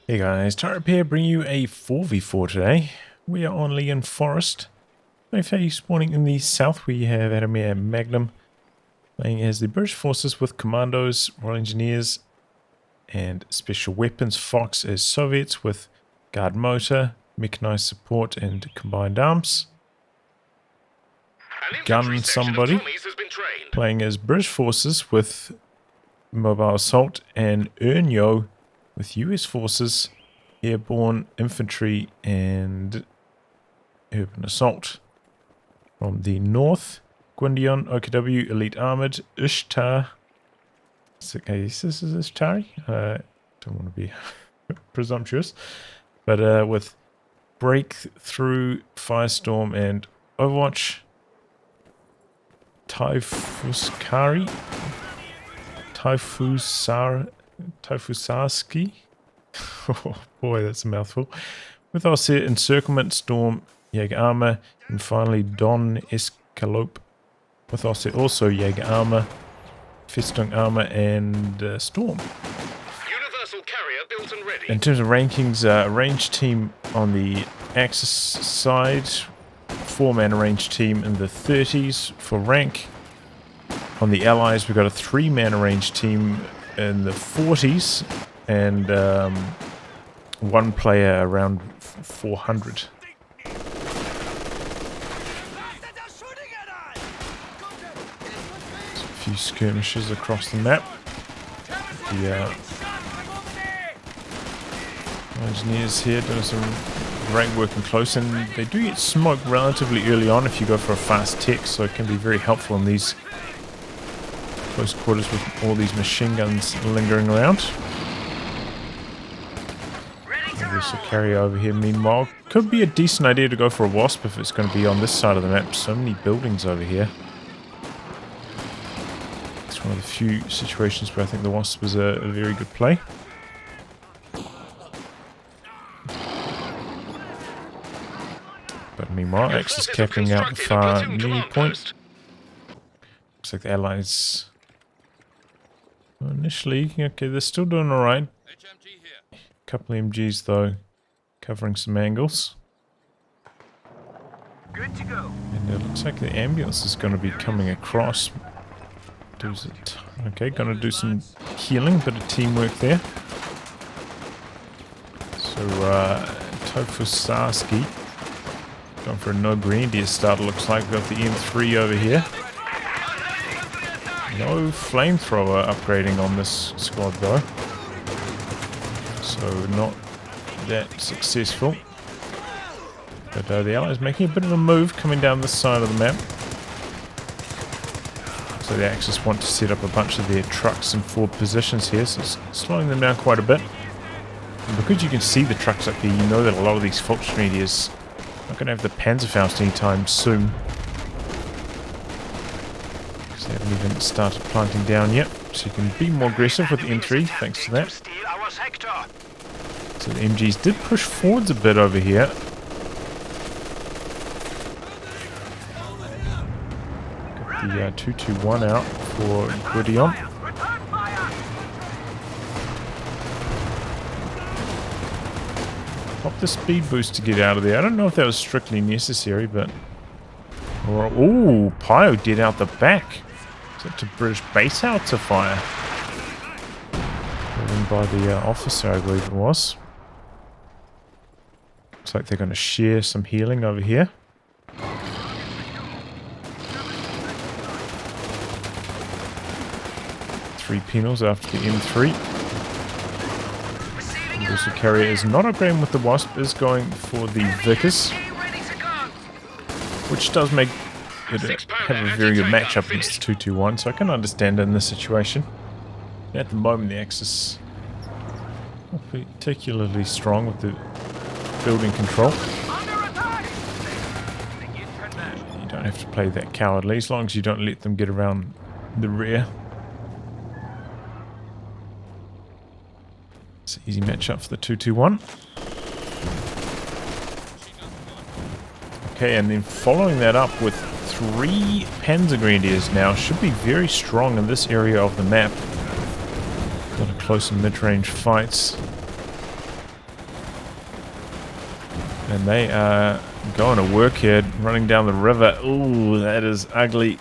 Hey guys, Type here, bring you a 4v4 today. We are on Lienne Forest. Okay, spawning in the south, we have Adamir and Magnum playing as the British forces with commandos, Royal Engineers, and special weapons. Fox as Soviets with guard motor, mechanized support, and combined arms. Gun somebody playing as British forces with mobile assault, and Ernyo with US forces, airborne, infantry, and urban assault. From the north, Gwydion, OKW, elite armored, ishtar. Okay, this is Ishtari. Don't want to be presumptuous, but with breakthrough, firestorm, and Overwatch. Tyfusarski. Tyfusarski. Oh boy, that's a mouthful. With Ostheer, encirclement, storm, Jaeger armor, and finally DonEscalope. With Ostheer also Jaeger armor, Festung armor, and storm. Universal carrier built and ready. In terms of rankings, ranged team on the Axis side, 4-man ranged team in the 30s for rank. On the Allies, we've got a 3-man ranged team in the 40s, and one player around 400. There's a few skirmishes across the map. The engineers here doing some great work and close, and they do get smoked relatively early on if you go for a fast tech, so it can be very helpful in these close quarters with all these machine guns lingering around. There's a carrier over here. Meanwhile, could be a decent idea to go for a wasp if it's going to be on this side of the map. So many buildings over here. It's one of the few situations where I think the wasp is a very good play. But meanwhile, Axis capping out the far knee point. Looks like the Allies... Initially, okay, they're still doing alright. Couple MGs though, covering some angles. Good to go. And it looks like the ambulance is going to be coming across. Okay, going to do some healing, bit of teamwork there. So, Tyfusarski going for a no grenadier starter, looks like. We've got the M3 over here. No flamethrower upgrading on this squad though, so not that successful. But the Allies making a bit of a move coming down this side of the map. So the Axis want to set up a bunch of their trucks in forward positions here, so it's slowing them down quite a bit. And because you can see the trucks up here, you know that a lot of these Volksgrenadiers are not going to have the Panzerfaust anytime soon. They haven't even started planting down yet, so you can be more aggressive with the M3 thanks to that. So the MGs did push forwards a bit over here. Got the 221 out for Gwydion. Pop the speed boost to get out of there. I don't know if that was strictly necessary, but... Ooh, Pio did out the back. To British base out to fire. Driven by the officer, I believe it was. Looks like they're going to share some healing over here. 3 penals after the M3. And also carrier is not upgrading with the wasp, is going for the Vickers, which does make have a very good matchup against the 221, so I can understand it in this situation. At the moment, the Axis not particularly strong with the building control. You don't have to play that cowardly as long as you don't let them get around the rear. It's an easy matchup for the 221. Okay, and then following that up with 3 Panzergrenadiers now. Should be very strong in this area of the map. Got a close and mid-range fights. And they are going to work here, running down the river. Ooh, that is ugly.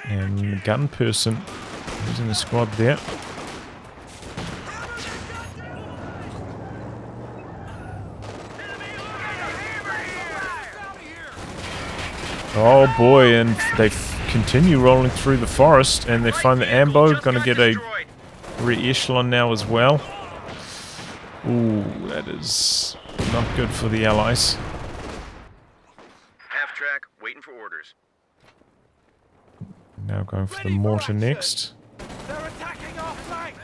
And the GunPerson, who's in the squad there. Oh boy, and they continue rolling through the forest, and they find the ambo. Going to get a re-echelon now as well. Ooh, that is not good for the allies. Half track, waiting for orders. Now going for the mortar next. They're attacking our flank.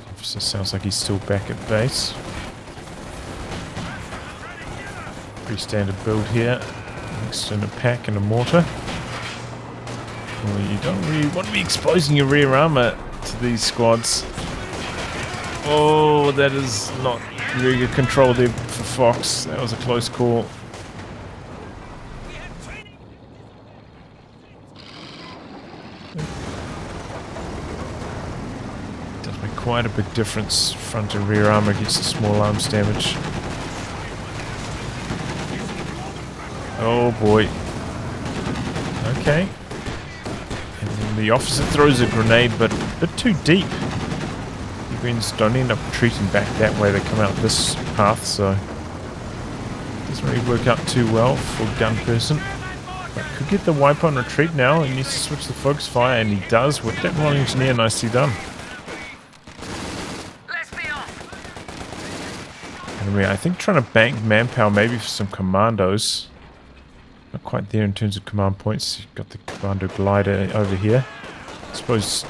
Officer sounds like he's still back at base. Pretty standard build here. Next in a pack and a mortar. Well, you don't really want to be exposing your rear armor to these squads. Oh, that is not very good control there for Fox. That was a close call. Does make quite a big difference, front and rear armor against the small arms damage. Oh boy. Okay. And then the officer throws a grenade, but a bit too deep. Greens don't end up retreating back that way, they come out this path, so it doesn't really work out too well for GunPerson. But could get the wipe on retreat now. He needs to switch the focus fire, and he does with that Royal Engineer. Nicely done. Anyway, I think trying to bank manpower maybe for some commandos. Not quite there in terms of command points. You've got the commando glider over here. I suppose.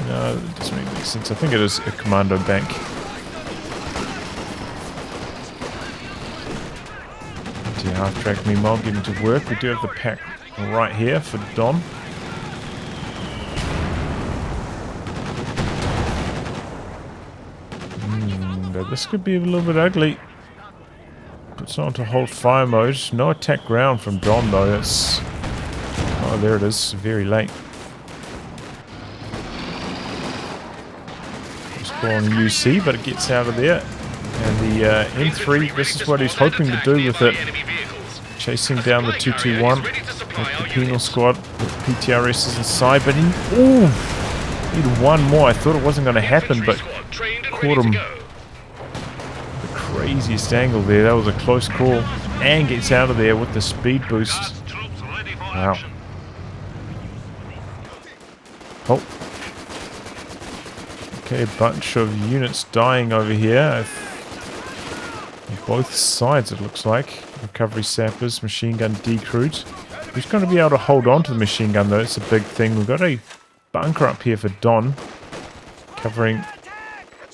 No, that doesn't really make sense. I think it is a commando bank. Half-track meanwhile getting to work. We do have the pack right here for Don. But this could be a little bit ugly. Puts on to hold fire mode. No attack ground from Don though. That's... Oh, there it is. Very late. On UC, but it gets out of there. And the M3, this is what he's hoping to do with it. Chasing down the 221 with the penal squad with the PTRSs inside, but he need one more. I thought it wasn't going to happen, but caught him the craziest angle there. That was a close call. And gets out of there with the speed boost. Wow. Oh. Okay, a bunch of units dying over here. On both sides, it looks like. Recovery sappers, machine gun decrewed. Who's going to be able to hold on to the machine gun, though? It's a big thing. We've got a bunker up here for Don. Covering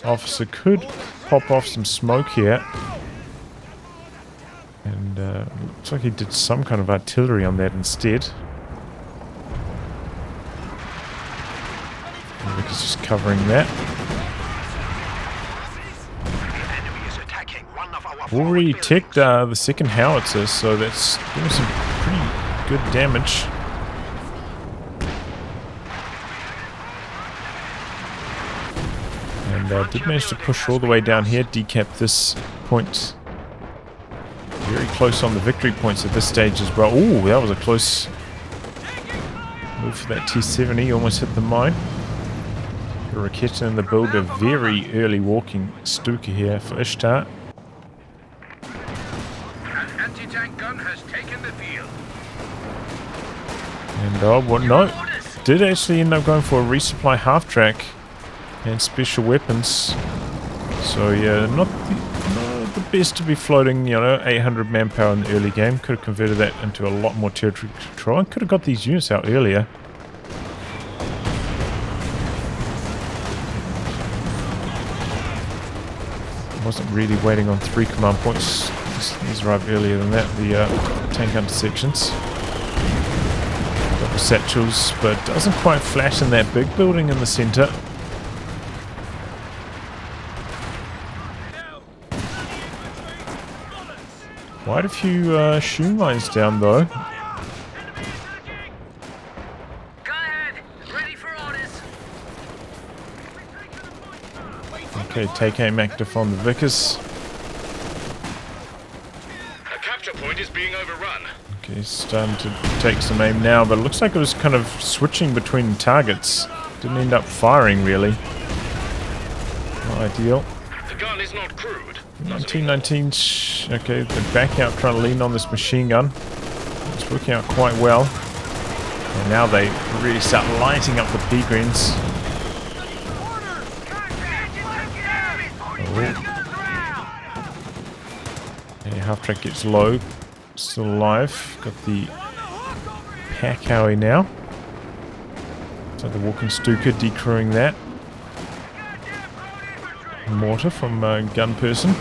officer could pop off some smoke here. And looks like he did some kind of artillery on that instead. He's just covering that. Already ticked the second howitzer, so that's doing some pretty good damage. And did manage to push all the way down here, decap this point. Very close on the victory points at this stage as well. Ooh, that was a close move for that T-70, almost hit the mine. Raketa in the build, a very early walking Stuka here for Ishtar. An anti-tank gun has taken the field. And oh, well, no, did actually end up going for a resupply half-track and special weapons. So yeah, not the best to be floating, you know, 800 manpower in the early game. Could have converted that into a lot more territory control and could have got these units out earlier. Wasn't really waiting on 3 command points. These arrived earlier than that, the tank intersections. Double satchels, but doesn't quite flash in that big building in the center. Quite a few shoe mines down though. Okay, take aim active on the Vickers. A capture point is being overrun. Okay, he's starting to take some aim now, but it looks like it was kind of switching between targets. Didn't end up firing, really. Not ideal. The gun is not crude. 1919. Okay, they're back out trying to lean on this machine gun. It's working out quite well. And now they really start lighting up the P-Greens. Yeah, half-track gets low. Still alive. Got the pack Howie now. So the walking Stuka decrewing that. Mortar from GunPerson.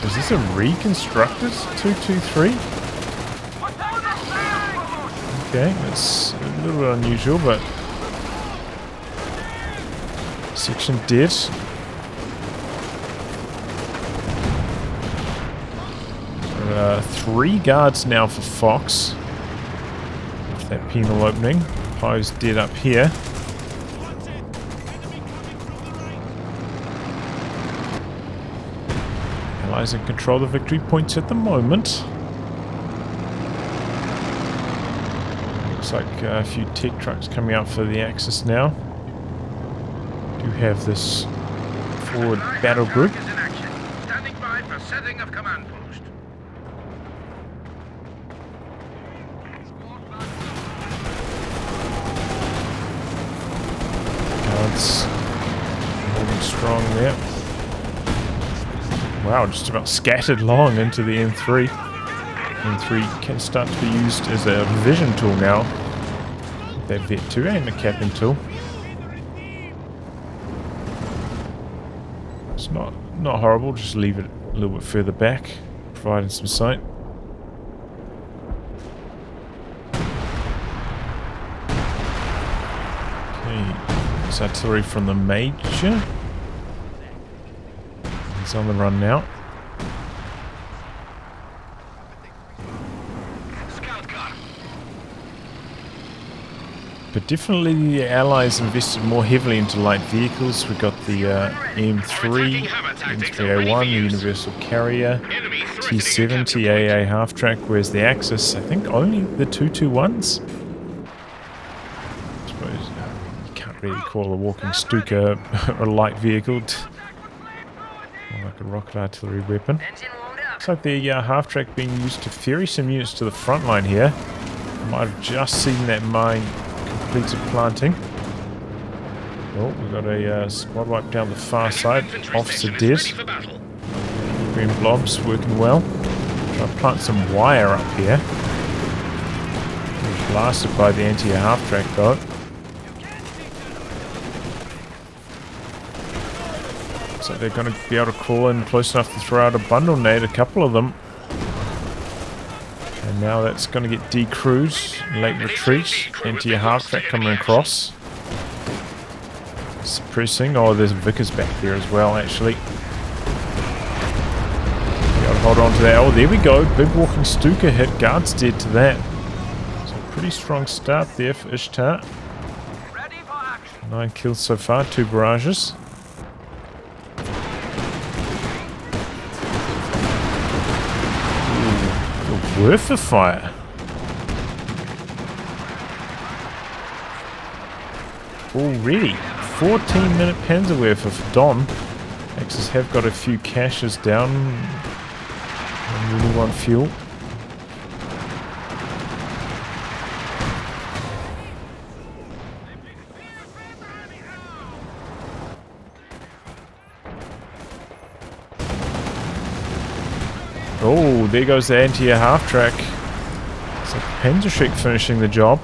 Is this a reconstructed 223? Okay, that's a little bit unusual, but section dead. 3 guards now for Fox. With that penal opening. Pie's dead up here. Allies in control of the victory points at the moment. Looks like a few tech trucks coming out for the Axis now. Do have this forward battle group. Standing by for setting of command post. Guards holding strong there. Wow, just about scattered long into the M3. M3 can start to be used as a vision tool now. That Vet 2 and a capping tool. It's not horrible, just leave it a little bit further back, providing some sight. Okay, there's artillery from the Major. He's on the run now. But definitely the Allies invested more heavily into light vehicles. We got the M3, M3A1, the Universal Carrier, T7, TAA half-track, whereas the Axis, I think only the 221s. I suppose you can't really call a walking Stuka a light vehicle. More like a rocket artillery weapon. Looks like the half-track being used to ferry some units to the front line here. Might have just seen that mine completed planting. Oh, we've got a squad wipe down the far side. Officer dead. Green blobs working well. Try to plant some wire up here. We're blasted by the anti-air half-track though. So they're going to be able to crawl in close enough to throw out a bundle nade, a couple of them. And now that's going to get decrewed. Late retreat. Anti-air half-track coming across. Suppressing. Oh, there's Vickers back there as well, actually. Got to hold on to that. Oh, there we go. Big walking Stuka hit. Guards dead to that. So pretty strong start there for Ishtar. 9 kills so far. 2 barrages. Worth a fire. Already 14-minute Panzerwerfer for Don. Axis have got a few caches down and really want fuel. Oh, there goes the anti-air half-track. It's like Panzerschreck finishing the job.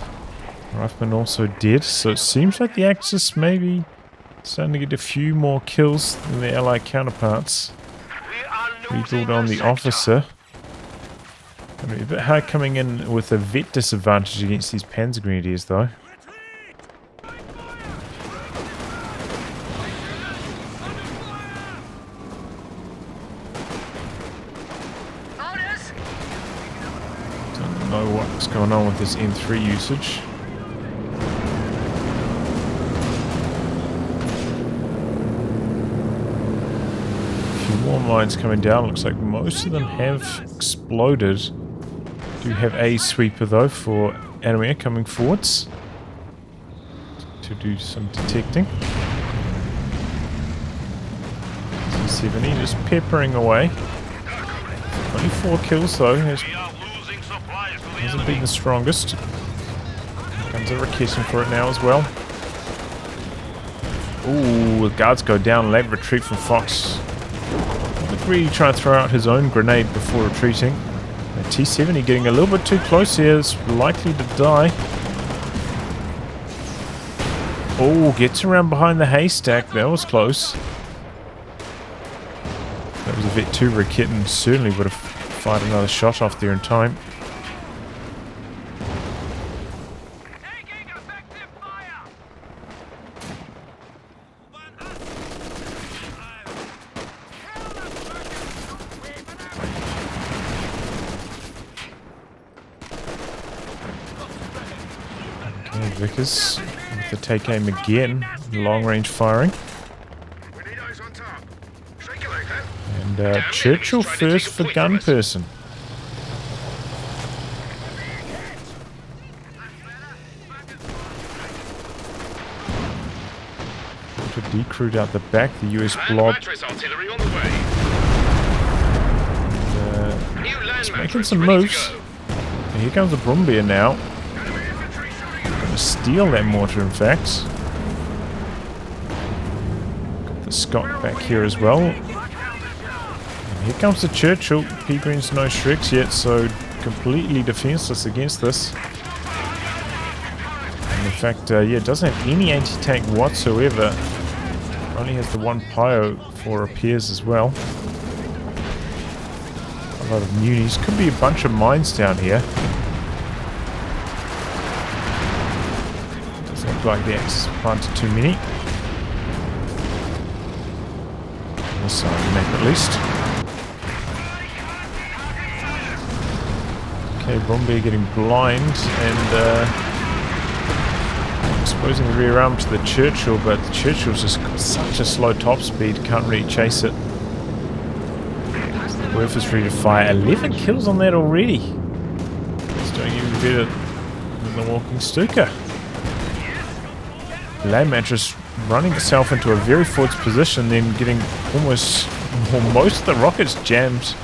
Rifleman also dead, so it seems like the Axis maybe starting to get a few more kills than their Allied counterparts. Rebuild on the officer. Gonna be a bit hard coming in with a vet disadvantage against these Panzer Grenadiers though. Don't know what's going on with this M3 usage. mines coming down. Looks like most of them have exploded. Do have a sweeper though for Adamir coming forwards to do some detecting. C70 just peppering away. Only 4 kills though. Hasn't been the strongest. Guns are requesting for it now as well. Ooh, the guards go down. Late retreat from Fox. Look, really trying to throw out his own grenade before retreating. T70 getting a little bit too close here. Is likely to die. Oh, gets around behind the haystack. That was close. That was a bit too Kitten. Certainly would have fired another shot off there in time. Okay, Vickers with the take aim again. Long range firing. And Churchill first for GunPerson. To decrewed out the back, the US blob. It's making some moves. And here comes the Brumbier now. Gonna steal that mortar, in fact. Got the Scott back here as well. Here comes the Churchill. P-Green's no Shreks yet, so completely defenseless against this. And in fact, yeah, doesn't have any anti-tank whatsoever. Only has the one Pyro for repairs as well. A lot of munis. Could be a bunch of mines down here. Doesn't look like the Axis planted too many. On this side of the map at least. Okay, Brumbier getting blind and exposing the rear arm to the Churchill, but the Churchill's just got such a slow top speed, can't really chase it. Werf is free to fire. 11 kills on that already. It's doing even better than the Walking Stuka. Land Mattress running itself into a very forward position, then getting almost most of the rockets jammed.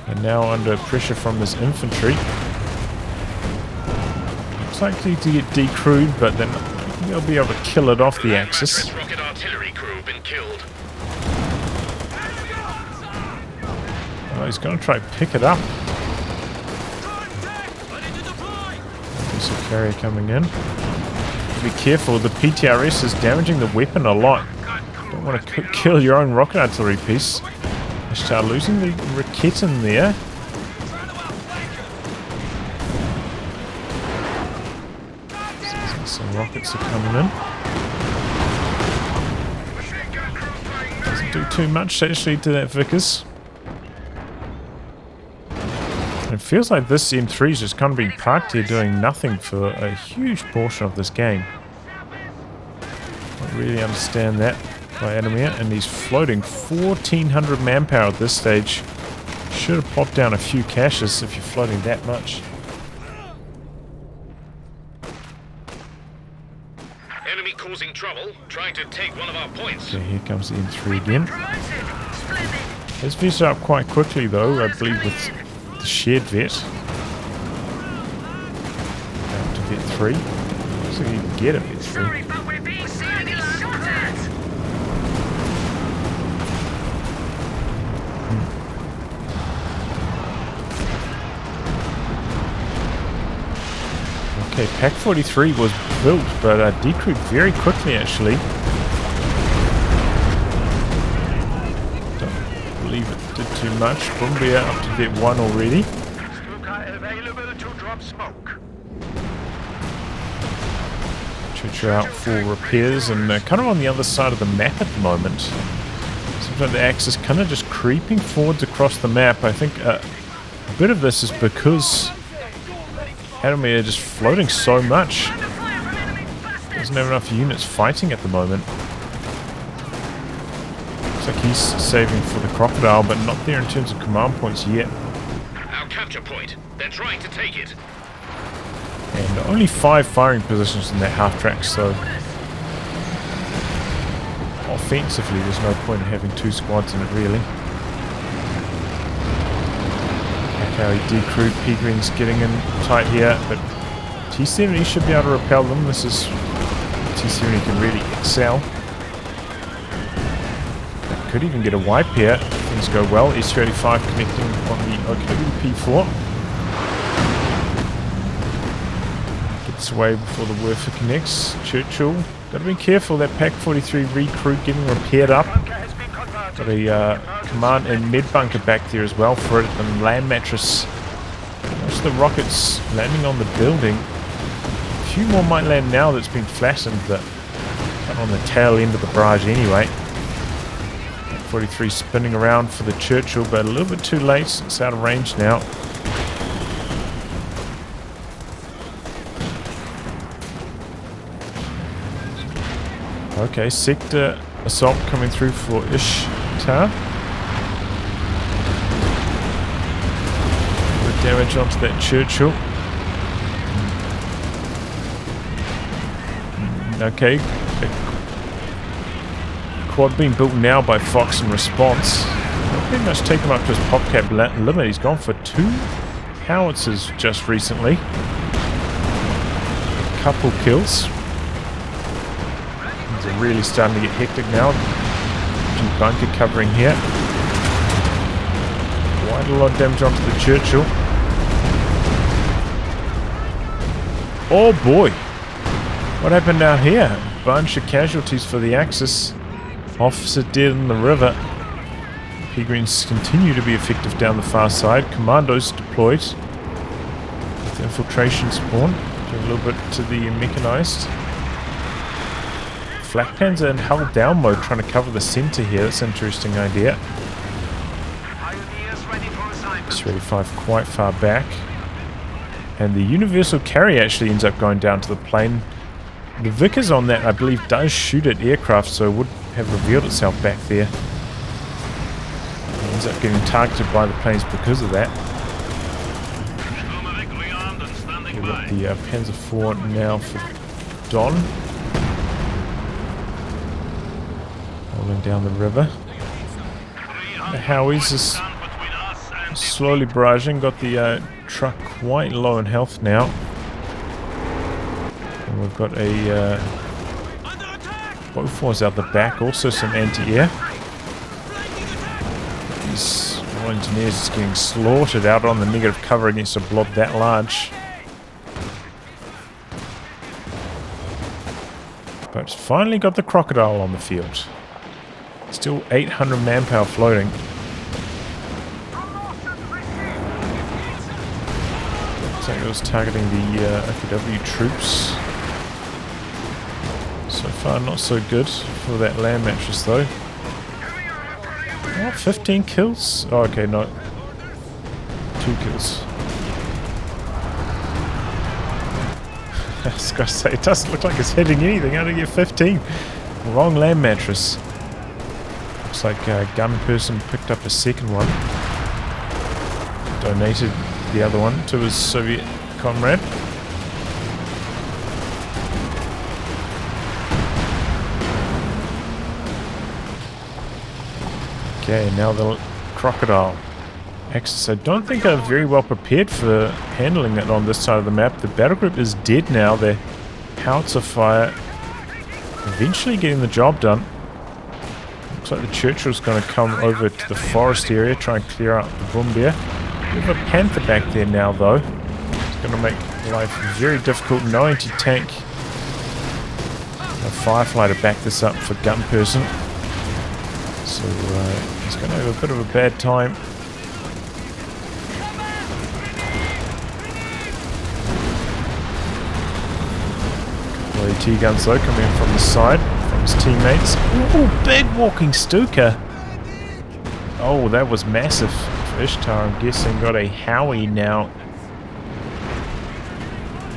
And now under pressure from this infantry. Looks likely to get decrewed, but then they'll be able to kill it off the Axis. Oh, he's going to try to pick it up. There's a carrier coming in. Be careful, the PTRS is damaging the weapon a lot. Don't want to kill your own rocket artillery piece. Ishtar losing the Raketten there. Some rockets are coming in. Doesn't do too much actually to that Vickers. It feels like this M3 is just kind of been parked here doing nothing for a huge portion of this game. Don't really understand that by Adamir, and he's floating 1400 manpower at this stage. Should have popped down a few caches if you're floating that much. Enemy causing trouble, trying to take one of our points. Okay, here comes the M3 again. Let's vest up quite quickly though, I believe with the shared vet. Down to vet 3. Looks like you can get a vet 3. Okay, Pack 43 was built, but decrewed very quickly actually. Don't believe it did too much. Brumbier up to vet 1 already. Churchill out for repairs and kind of on the other side of the map at the moment. Seems like the Axis kind of just creeping forwards across the map. I think a bit of this is because Adamir just floating so much. Doesn't have enough units fighting at the moment. he's saving for the crocodile, but not there in terms of command points yet. Our capture point. They're trying to take it. And only 5 firing positions in that half track, so offensively there's no point in having 2 squads in it really. How he decrewed, P-Green's getting in tight here, but T-70 should be able to repel them. This is T-70 can really excel. Could even get a wipe here. Things go well. S-35 connecting on the P4. Gets away before the Werfer connects. Churchill, gotta be careful. That Pak-43 recruit getting repaired up. Got a command and med bunker back there as well for it. And land mattress. Most of the rockets landing on the building. A few more might land now that's been flattened, but kind of on the tail end of the barrage anyway. 43 spinning around for the Churchill, but a little bit too late. It's out of range now. Okay, sector assault coming through for Ishtar. Good damage onto that Churchill. Okay. Quad being built now by Fox in response. Not pretty much taken him up to his pop cap limit. He's gone for 2 howitzers just recently. A couple kills. Things are really starting to get hectic now. Bunker covering here. Quite a lot of damage onto the Churchill. Oh boy! What happened down here? Bunch of casualties for the Axis. Officer dead in the river. P-Greens continue to be effective down the far side. Commandos deployed. With infiltration spawn. Do a little bit to the mechanized. Flak Panzer in hull down mode trying to cover the center here. That's an interesting idea. S-35 quite far back. And the Universal Carry actually ends up going down to the plane. The Vickers on that, I believe, does shoot at aircraft, so it would have revealed itself back there. It ends up getting targeted by the planes because of that. We've got the Panzer IV now for Don. Rolling down the river. The Howies is slowly barraging. Got the truck quite low in health now. And we've got a Bofors out the back, also some anti-air. These engineers is getting slaughtered out on the negative cover against a blob that large. But finally got the crocodile on the field. Still 800 manpower floating. Looks like it was targeting the OKW troops. So far not so good for that land mattress though. Oh, 15 kills? Oh, okay, no. 2 kills. I was gonna say, it doesn't look like it's hitting anything. How did it get 15? Wrong land mattress. Looks like GunPerson picked up a second one. Donated the other one to his Soviet comrade. Okay, now the crocodile. Axis, I don't think I'm very well prepared for handling it on this side of the map. The battle group is dead now. Their howitzer fire eventually getting the job done. Looks like the Churchill's going to come over to the forest area, try and clear out the Bombeer. We have a Panther back there now though. It's going to make life very difficult. No anti-tank. A Firefly to back this up for GunPerson. So he's going to have a bit of a bad time. T-guns though coming in from the side from his teammates. Ooh, big walking Stuka. Oh, that was massive. For Ishtar, I'm guessing, got a Howie now.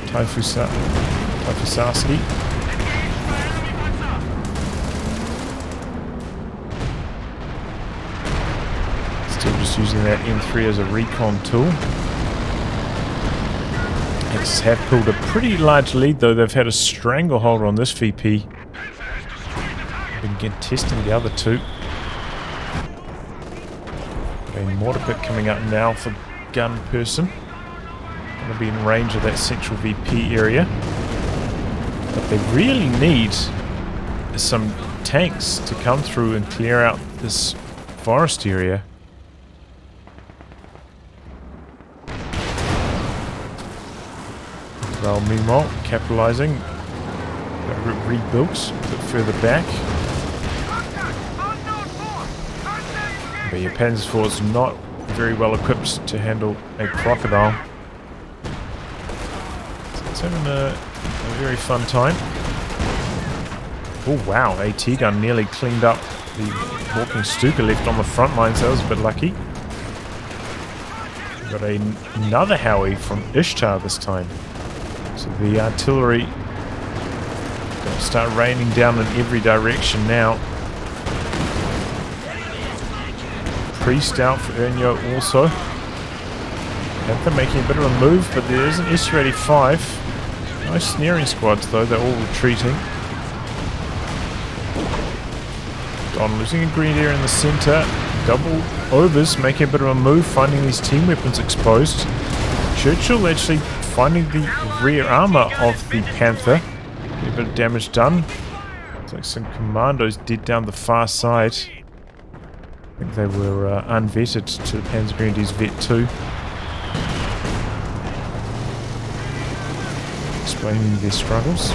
Tyfusarski. Just using that M3 as a recon tool. Axis have pulled a pretty large lead though. They've had a stranglehold on this VP. Been testing the other two. A mortar pit coming up now for GunPerson. Going to be in range of that central VP area. But they really need some tanks to come through and clear out this forest area. Well, meanwhile, capitalizing. Rebuilt a bit further back. But your Panzer IV is not very well equipped to handle a crocodile. So it's having a very fun time. Oh wow, AT gun nearly cleaned up the walking Stuka left on the front lines. That was a bit lucky. We've got another Howie from Ishtar this time. So the artillery going to start raining down in every direction now. Priest out for Ernyo also. Panther making a bit of a move, but there is an SU-85. No snaring squads though, they're all retreating. Don losing a grenadier in the centre. Double overs making a bit of a move, finding these team weapons exposed. Churchill actually finding the rear armour of the Panther. A bit of damage done. Looks like some commandos did down the far side. I think they were unvetted to the Panzer Grenadiers Vet 2. Explaining their struggles.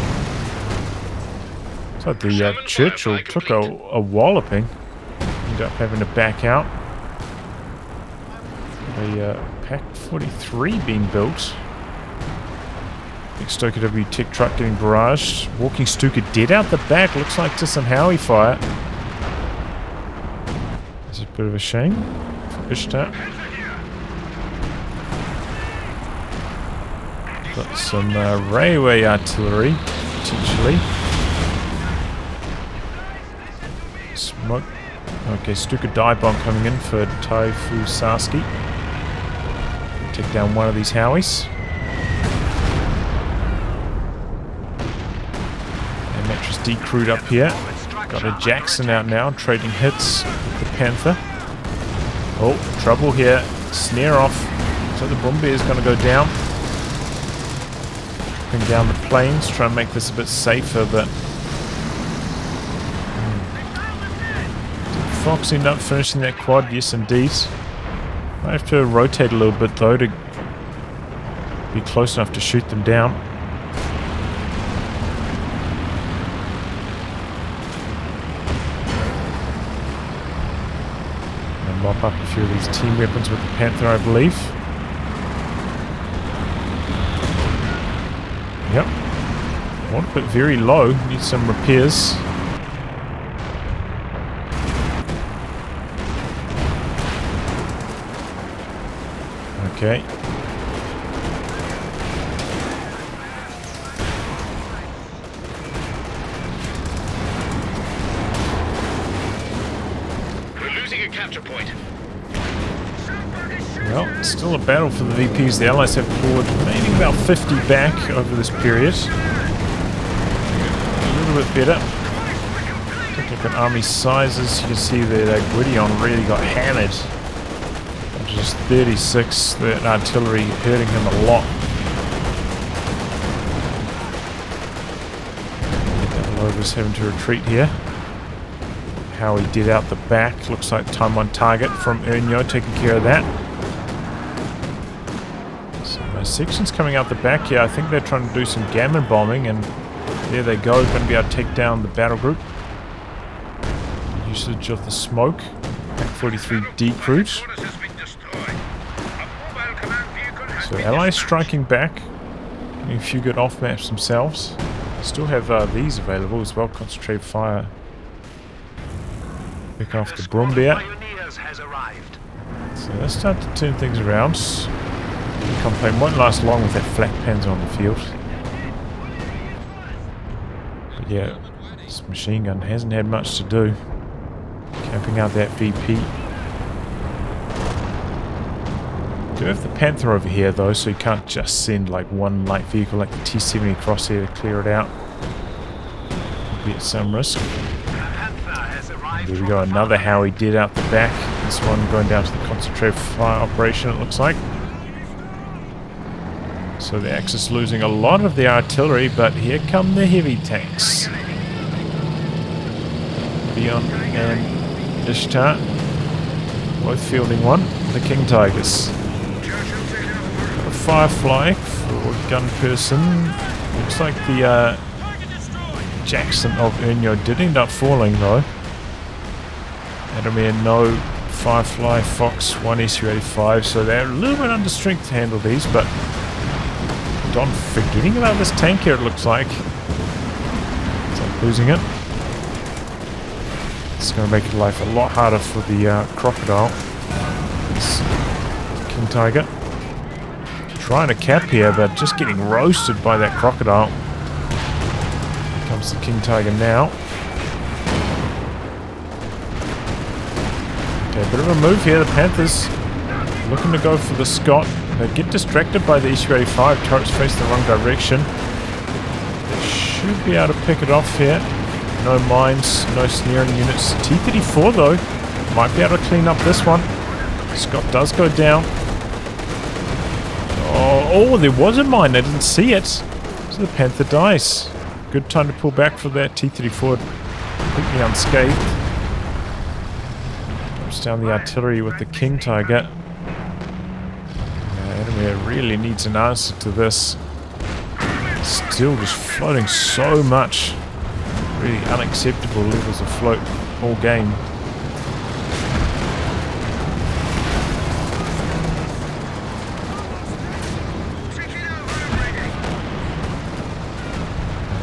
So the Churchill took a walloping. Ended up having to back out. A Pack 43 being built. Stoker W Tech truck getting barraged. Walking Stuka dead out the back. Looks like to some Howie fire. It's a bit of a shame for Ishtar. Got some railway artillery, potentially. Smoke. Okay, Stuka dive bomb coming in for Tyfusarski. Take down one of these Howies. And Mattress decrewed up here. Got a Jackson out now, trading hits with the Panther. Oh, trouble here. Snare off. So the Bombear is going to go down. Bring down the planes, try and make this a bit safer, but did Fox end up finishing that quad? Yes, indeed. I have to rotate a little bit though to be close enough to shoot them down. And mop up a few of these team weapons with the Panther, I believe. Yep. Want to put very low. Need some repairs. Okay. We're losing a capture point. Well, it's still a battle for the VPs. The Allies have poured maybe about 50 back over this period. A little bit better. Take a look at army sizes. You can see that Gwydion really got hammered. Just 36. That artillery hurting him a lot. Lover's having to retreat here. How he did out the back. Looks like time on target from Ernyo taking care of that. Sections coming out the back here. I think they're trying to do some gammon bombing, and there they go. Going to be able to take down the battle group. Usage of the smoke. Pack 43 decrewed. So Allies striking back. Getting a few good off maps themselves. Still have these available as well. Concentrated fire. Pick off the Brumbeer. So let's start to turn things around. The campaign won't last long with that flak Panzer on the field. But yeah, this machine gun hasn't had much to do. Camping out that VP. Do have the Panther over here though, so you can't just send like one light vehicle like the T-70 across here to clear it out. Be at some risk. There we go, another Howie dead out the back. This one going down to the concentrated fire operation, it looks like. So the Axis losing a lot of the artillery, but here come the heavy tanks. Gwydion and Ishtar, both fielding one. The King Tigers. Got a Firefly for GunPerson. Looks like the Jackson of Ernyo did end up falling though. Adamir no Firefly, Fox, 1 SU-85, so they're a little bit under strength to handle these, but Don forgetting about this tank here, it looks like. It's like losing it. It's going to make life a lot harder for the Crocodile. This King Tiger. Trying to cap here, but just getting roasted by that Crocodile. Here comes the King Tiger now. Okay, a bit of a move here. The Panthers looking to go for the Scott. They get distracted by the SU-85. Turrets face the wrong direction. They should be able to pick it off here. No mines, no snaring units. T-34 though, might be able to clean up this one. Scott does go down. Oh, there was a mine. I didn't see it. So the Panther dies. Good time to pull back for that. T-34 completely unscathed. Drops down the artillery with the King Tiger. Adamir really needs an answer to this. Still just floating so much. Really unacceptable levels of float all game.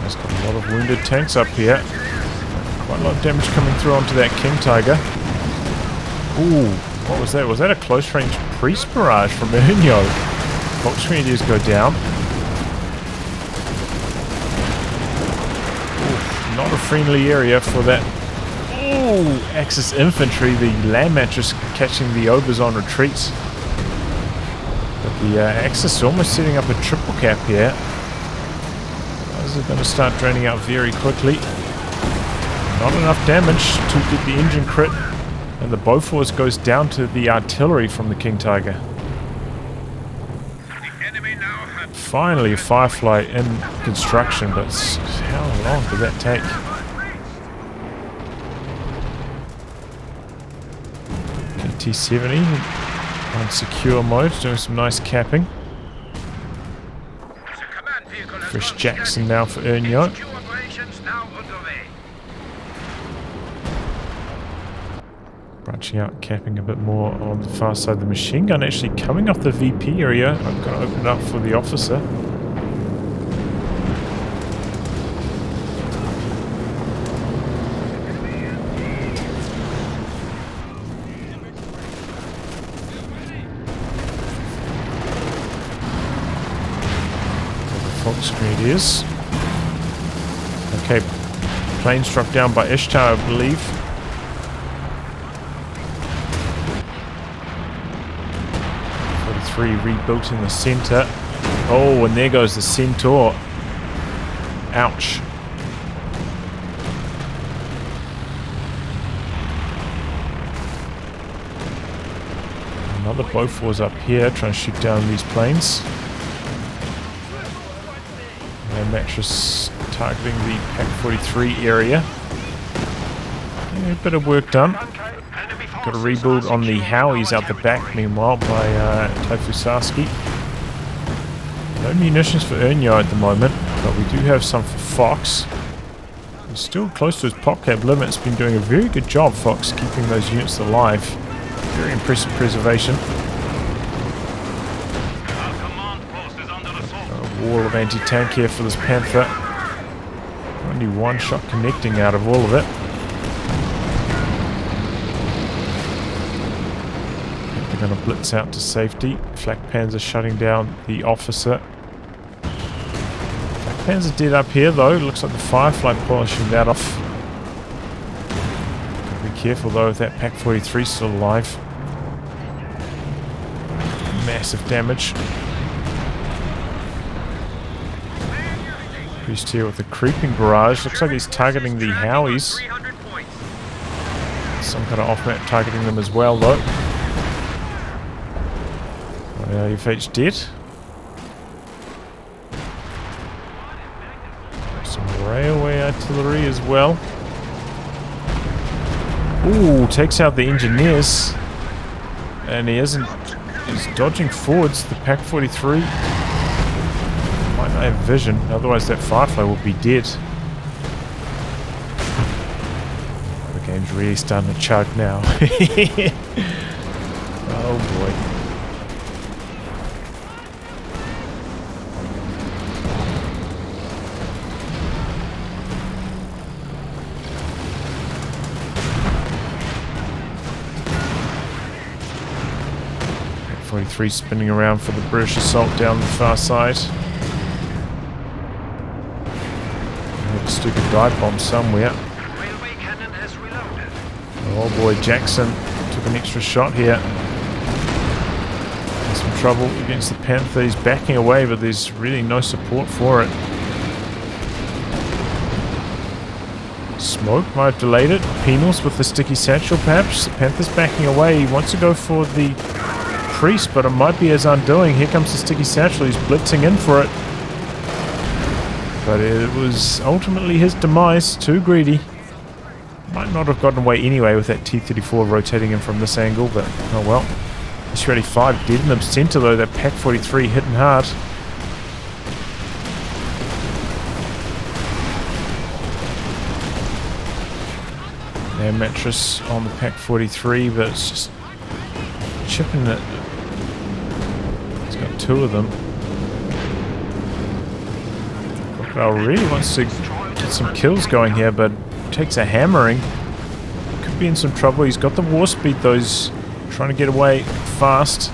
There's got a lot of wounded tanks up here. Quite a lot of damage coming through onto that King Tiger. Ooh, what was that? Was that a close range priest barrage from Ernyo? Fox Grenadiers go down. Not a friendly area for that. Ooh, Axis Infantry, the land mattress catching the Obers on retreat. But the Axis is almost setting up a triple cap here. Those are going to start draining out very quickly. Not enough damage to get the engine crit. And the Bofors goes down to the artillery from the King Tiger. Finally a Firefly in construction, but how long did that take? T-70 on secure mode, doing some nice capping. Fresh Jackson now for Ernyo. Branching out, capping a bit more on the far side. The machine gun actually coming off the VP area. I've got to open it up for the officer. Fox Grenadiers. Okay, plane struck down by Ishtar, I believe. Rebuilt in the center. Oh, and there goes the Centaur. Ouch. Another Bofors up here trying to shoot down these planes. And mattress targeting the Pac-43 area. Yeah, a bit of work done. Got a rebuild on the Howies out the back, meanwhile, by Tyfusarski. No munitions for Ernyo at the moment, but we do have some for Fox. He's still close to his pop cap limit. It's been doing a very good job, Fox, keeping those units alive. Very impressive preservation. A wall of anti-tank here for this Panther. Only one shot connecting out of all of it. Going to blitz out to safety. Flak Panzer shutting down the officer. Flak Panzer dead up here though. Looks like the Firefly polishing that off. Gotta be careful though if that Pac-43 is still alive. massive damage. Priest here with a creeping barrage. Looks like he's targeting the Howies. Some kind of off-map targeting them as well, though. FH dead. Some railway artillery as well. Ooh, takes out the engineers. And he isn't... He's dodging forwards. The Pack 43 might not have vision. Otherwise that Firefly will be dead. The game's really starting to chug now. Oh boy. Pack 43 spinning around for the British assault down the far side. A stupid dive bomb somewhere. Railway cannon has reloaded. Oh boy, Jackson took an extra shot here. In some trouble against the Panther. He's backing away, but there's really no support for it. Smoke might have delayed it. Penals with the sticky satchel perhaps. The Panther's backing away. He wants to go for the Priest, but it might be his undoing. Here comes the sticky satchel. He's blitzing in for it. But it was ultimately his demise. Too greedy. Might not have gotten away anyway with that T-34 rotating in from this angle, but oh well. Israeli 5 dead in the center though. That Pack 43 hitting hard. Air mattress on the Pack 43, but it's just chipping it. He's got two of them. Really wants to get some kills going here, but takes a hammering. Could be in some trouble. He's got the war speed though. He's trying to get away fast.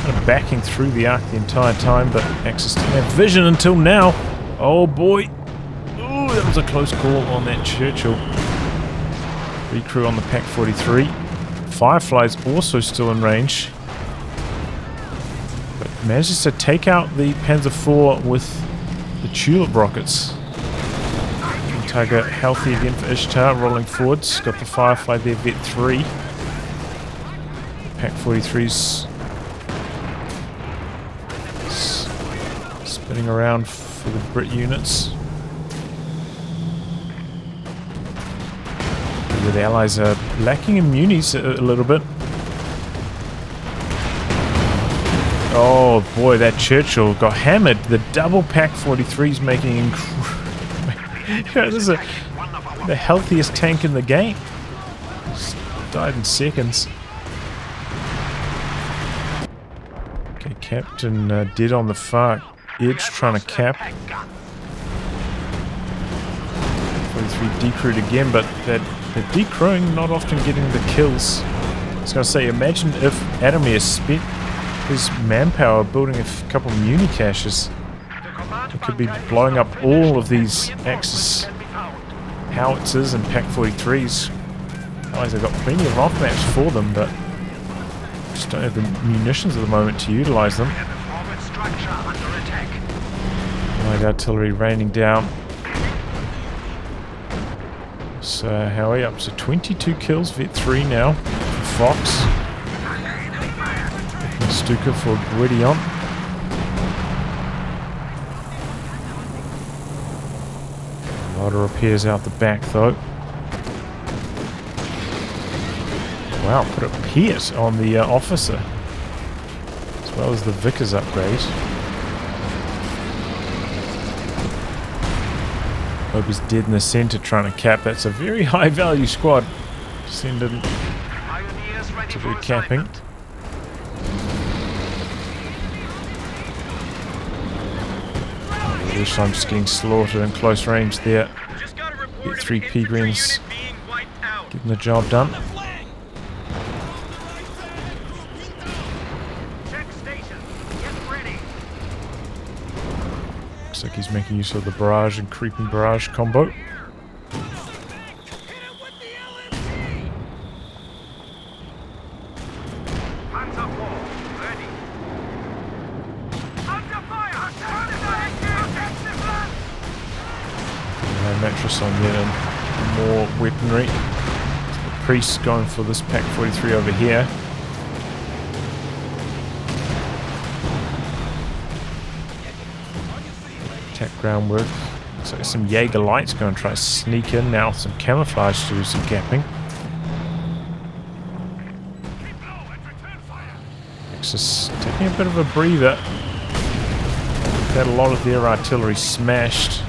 Kind of backing through the arc the entire time, but Axis didn't have vision until now. Oh boy. Ooh, that was a close call on that Churchill. Recrew on the Pack 43. Firefly's also still in range. But manages to take out the Panzer IV with the Tulip rockets. Target healthy again for Ishtar, rolling forwards. Got the Firefly there, Vet 3. Pack 43's spinning around for the Brit units. The Allies are lacking in munis a little bit. Oh boy, that Churchill got hammered. The double Pack 43's making incredible. This is the healthiest tank in the game. Just died in seconds. Okay, Captain dead on the far edge, trying to cap. 43 decrewed again, but the decrewing not often getting the kills. I was going to say, imagine if Adamir spent his manpower building a couple of muni caches. It could be blowing up all of these Axis howitzers and Pack 43s. Otherwise, they've got plenty of off maps for them, but just don't have the munitions at the moment to utilize them. Light artillery raining down. So how are we up to 22 kills, Vet 3 now. Fox. Stuka for Gwydion. A lot of repairs out the back though. Wow, put a Piet on the officer. As well as the Vickers upgrade. Hope he's dead in the center trying to cap. That's a very high value squad. Send in to do capping. This time just getting slaughtered in close range there. Get 3 Peregrines getting the job done. Looks like he's making use of the barrage and creeping barrage combo. mattress on there and more weaponry. So the priest's going for this Pack 43 over here. Attack groundwork. Looks like some Jaeger lights going to try to sneak in now. Some camouflage to do some gapping. Just taking a bit of a breather. They've had a lot of their artillery smashed.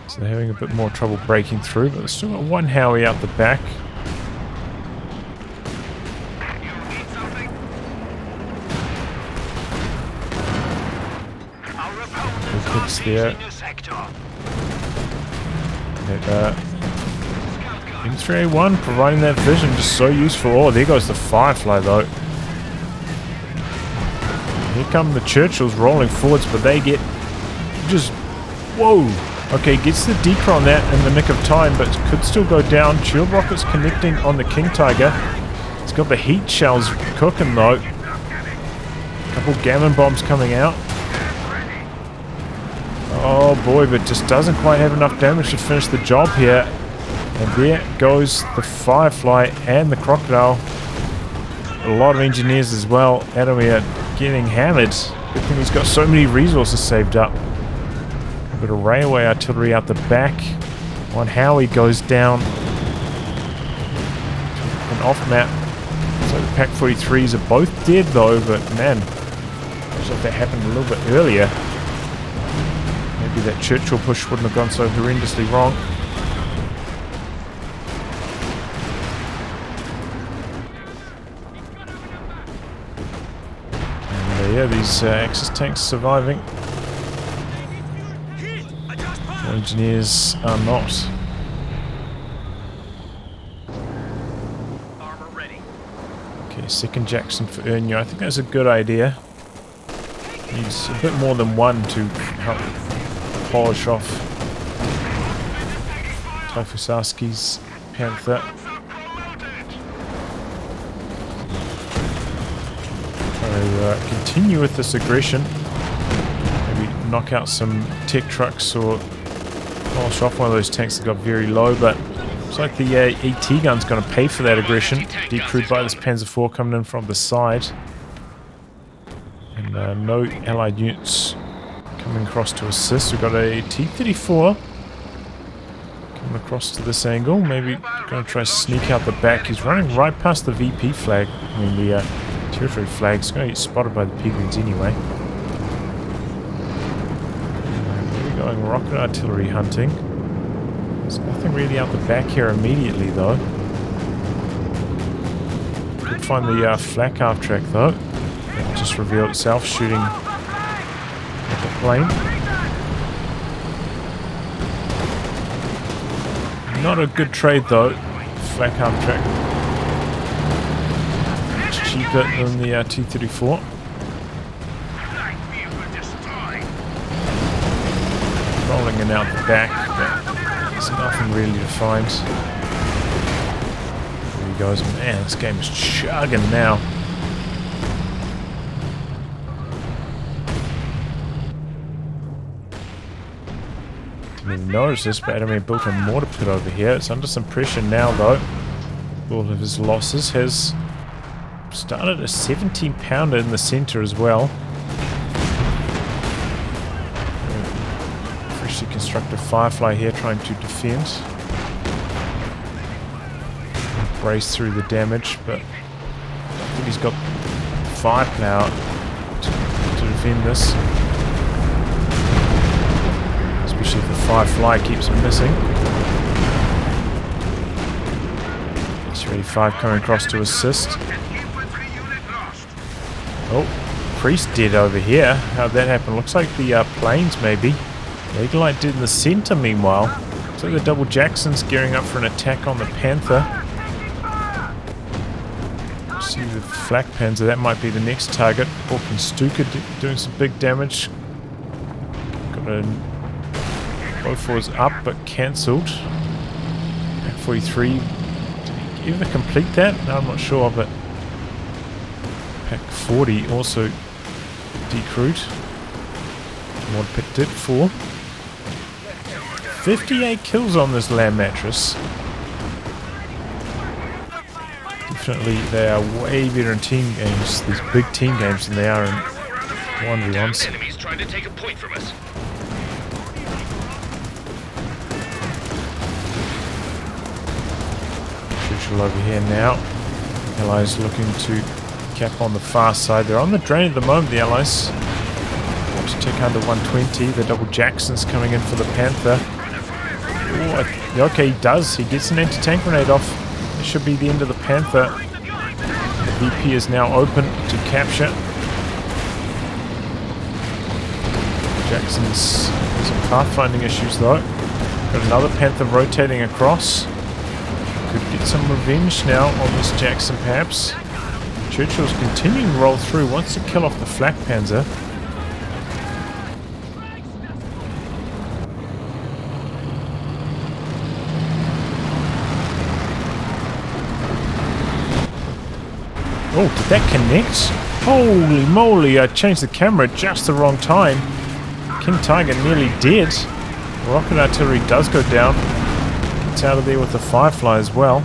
So they're having a bit more trouble breaking through, but they've still got one Howie out the back. Good hits there. M3A1 providing that vision, just so useful. Oh, there goes the Firefly though. Here come the Churchills rolling forwards, but they get just... Whoa! Okay, gets the decoy on that in the nick of time, but could still go down. Shield rockets connecting on the King Tiger. It's got the heat shells cooking though. A couple gammon bombs coming out. Oh boy, but just doesn't quite have enough damage to finish the job here. And there goes the Firefly and the Crocodile. A lot of engineers as well. Adamir getting hammered. Good thing he's got so many resources saved up. A bit of railway artillery out the back. One Howie goes down. An off map. So the Pack 43s are both dead though, but man, looks like that happened a little bit earlier. Maybe that Churchill push wouldn't have gone so horrendously wrong. Yeah, these Axis tanks surviving. The engineers are not. Okay, second Jackson for Ernyo. I think that's a good idea. Needs a bit more than one to help polish off Tyfusarski's Panther. Continue with this aggression. Maybe knock out some tech trucks or polish off one of those tanks that got very low, but looks like the AT gun's going to pay for that aggression. Decrewed by this Panzer IV coming in from the side. And no allied units coming across to assist. We've got a T-34 coming across to this angle. Maybe going to try to sneak out the back. He's running right past the VP flag. I mean the territory flag's going to get spotted by the Piglins anyway. We're going rocket artillery hunting. There's nothing really out the back here immediately though. Could find the flak half track though. It just revealed itself shooting at the plane. Not a good trade though. Flak half track. Cheaper than the T-34. Rolling in out the back, but there's nothing really to find. There he goes. Man, this game is chugging now. Didn't even notice this, but Adamir built a mortar pit over here. It's under some pressure now though. All of his losses has started a 17 pounder in the center as well. Freshly constructed Firefly here trying to defend. Brace through the damage, but I think he's got firepower to defend this. Especially if the Firefly keeps him missing. It's 5 coming across to assist. Oh, Priest dead over here. How'd that happen? Looks like the planes maybe. The Eagle Light did in the center meanwhile. Looks like the double Jackson's gearing up for an attack on the Panther. See the flak Panzer, that might be the next target. Hawk and Stuka doing some big damage. Got a... Both fours up but cancelled. Pack 43. Did he ever complete that? No, I'm not sure, but Pack 40 also decrewed. Mod Pit did 4. 58 kills on this land mattress. Definitely they are way better in team games, these big team games, than they are in 1v1s. Enemies trying to take a point from us. Churchill over here now. Allies looking to cap on the far side. They're on the drain at the moment, the Allies. Want to take under 120. The double Jackson's coming in for the Panther. Ooh, okay, he does. He gets an anti-tank grenade off. This should be the end of the Panther. The VP is now open to capture. Jackson's has some pathfinding issues though. Got another Panther rotating across. Could get some revenge now on this Jackson perhaps. Churchill's continuing to roll through. Wants to kill off the flak Panzer. Oh, did that connect? Holy moly, I changed the camera at just the wrong time. King Tiger nearly dead. Rocket artillery does go down. Gets out of there with the Firefly as well.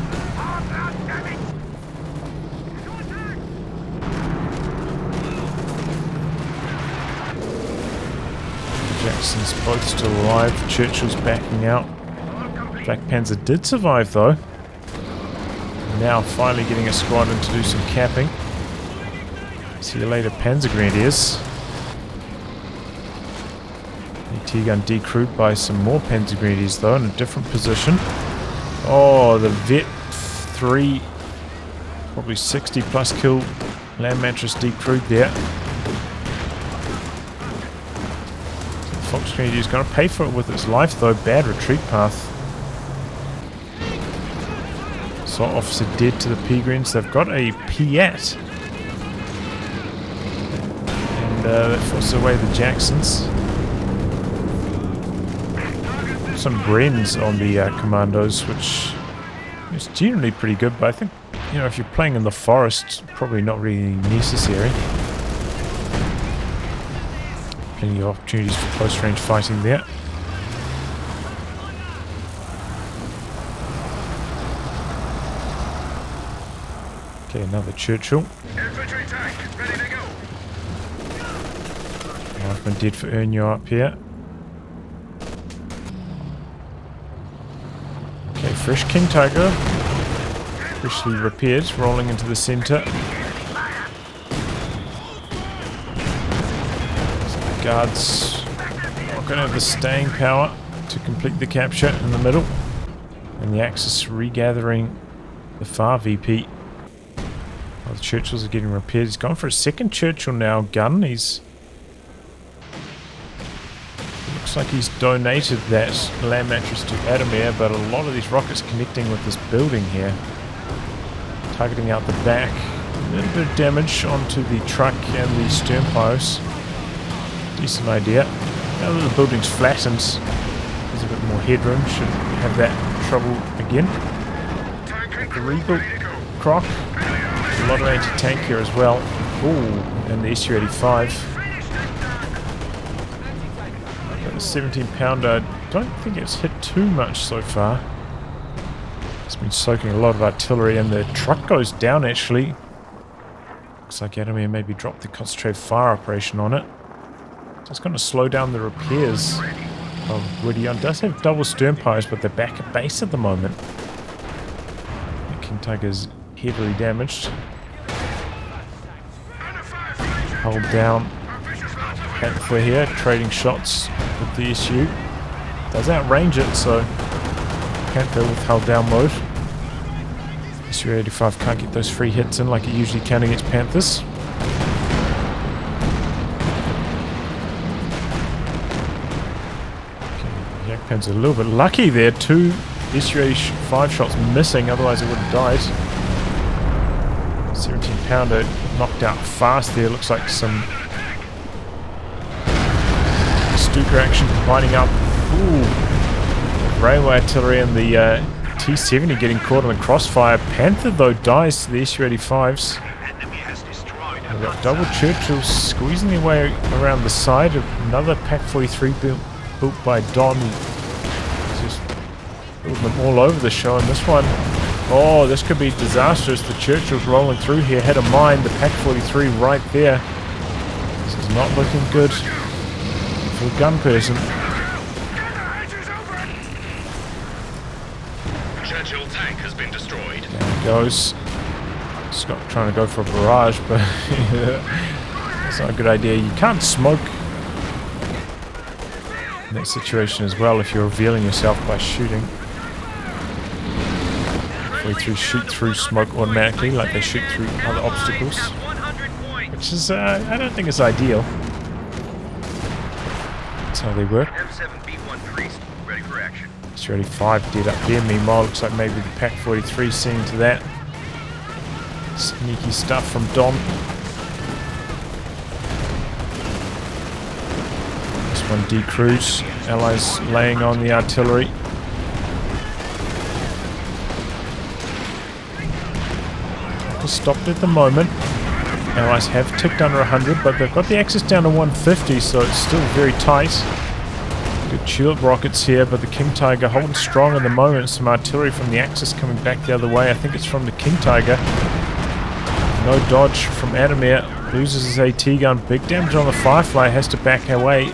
Jackson's both still alive. Churchill's backing out. Black Panzer did survive though. Now finally getting a squadron to do some capping. See you later, Panzer Grenadiers. AT gun decrewed by some more Panzer Grenadiers though in a different position. Oh, the Vet 3, probably 60 plus kill land mattress decrewed there. Fox Grenadier's going to pay for it with its life though. Bad retreat path. So officer dead to the P-Greens. They've got a Piat. And that forces away the Jacksons. Some Brens on the commandos, which is generally pretty good, but I think, you know, if you're playing in the forest, probably not really necessary. Plenty of opportunities for close range fighting there. Okay, another Churchill. Infantry tank, ready to go. Rifleman dead for Ernyo up here. Okay, fresh King Tiger. Freshly repaired, rolling into the centre. So the guards not going to have the staying power to complete the capture in the middle. And the Axis regathering the far VP. The Churchills are getting repaired. He's gone for a second Churchill now gun. Looks like he's donated that land mattress to Adamir, but a lot of these rockets connecting with this building here. Targeting out the back. A little bit of damage onto the truck and the stern posts. Decent idea. Now that the building's flattened, there's a bit more headroom. Shouldn't have that trouble again. The rebuilt Croc. A lot of anti-tank here as well. Ooh, and the SU-85. Got the 17-pounder. Don't think it's hit too much so far. It's been soaking a lot of artillery, and the truck goes down actually. Looks like Adamir maybe dropped the concentrated fire operation on it. So it's going to slow down the repairs of Gwydion. Does have double stern pies, but they're back at base at the moment. The King Tiger's heavily damaged. Hold down Panther here, trading shots with the SU. Does outrange it, so Panther with held down mode. SU-85 can't get those free hits in like it usually can against Panthers. Okay, Yak Panzer a little bit lucky there. 2 SU-85 shots missing, otherwise it would have died. 17-pounder knocked out fast there. Looks like some Stuka action lining up. Ooh. Railway artillery and the T-70 getting caught in the crossfire. Panther though dies to the SU-85s. We've got double Churchills squeezing their way around the side. Another Pack 43 built by Don. Building them all over the show in this one. Oh, this could be disastrous. The Churchill's rolling through here. Had a mine. The Pack 43 right there. This is not looking good for the GunPerson. Churchill tank has been destroyed. There he goes. Scott trying to go for a barrage, but it's not a good idea. You can't smoke in that situation as well if you're revealing yourself by shooting. 43 shoot through smoke automatically like they shoot through other obstacles, which is I don't think it's ideal. That's how they work. M7B1 priest, ready for action. It's already 5 dead up there. Meanwhile, looks like maybe the Pack 43 seeing to that. Sneaky stuff from Don. This one decrews. Allies laying on the artillery. Stopped at the moment. Allies have ticked under 100, but they've got the Axis down to 150, so it's still very tight. Good tulip rockets here, but the King Tiger holding strong at the moment. Some artillery from the Axis coming back the other way. I think it's from the King Tiger. No dodge from Adamir. Loses his AT gun. Big damage on the Firefly. Has to back away.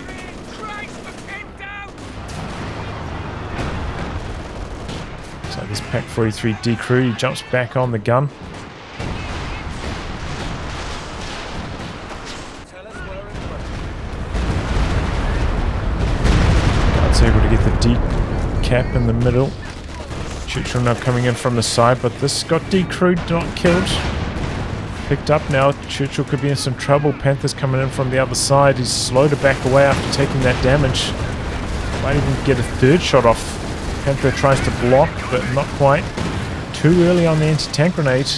So this Pack 43 decrew. He jumps back on the gun. Able to get the decap in the middle. Churchill now coming in from the side, but this got decrewed, not killed. Picked up now. Churchill could be in some trouble. Panther's coming in from the other side. He's slow to back away after taking that damage. Might even get a third shot off. Panther tries to block, but not quite. Too early on the anti-tank grenade.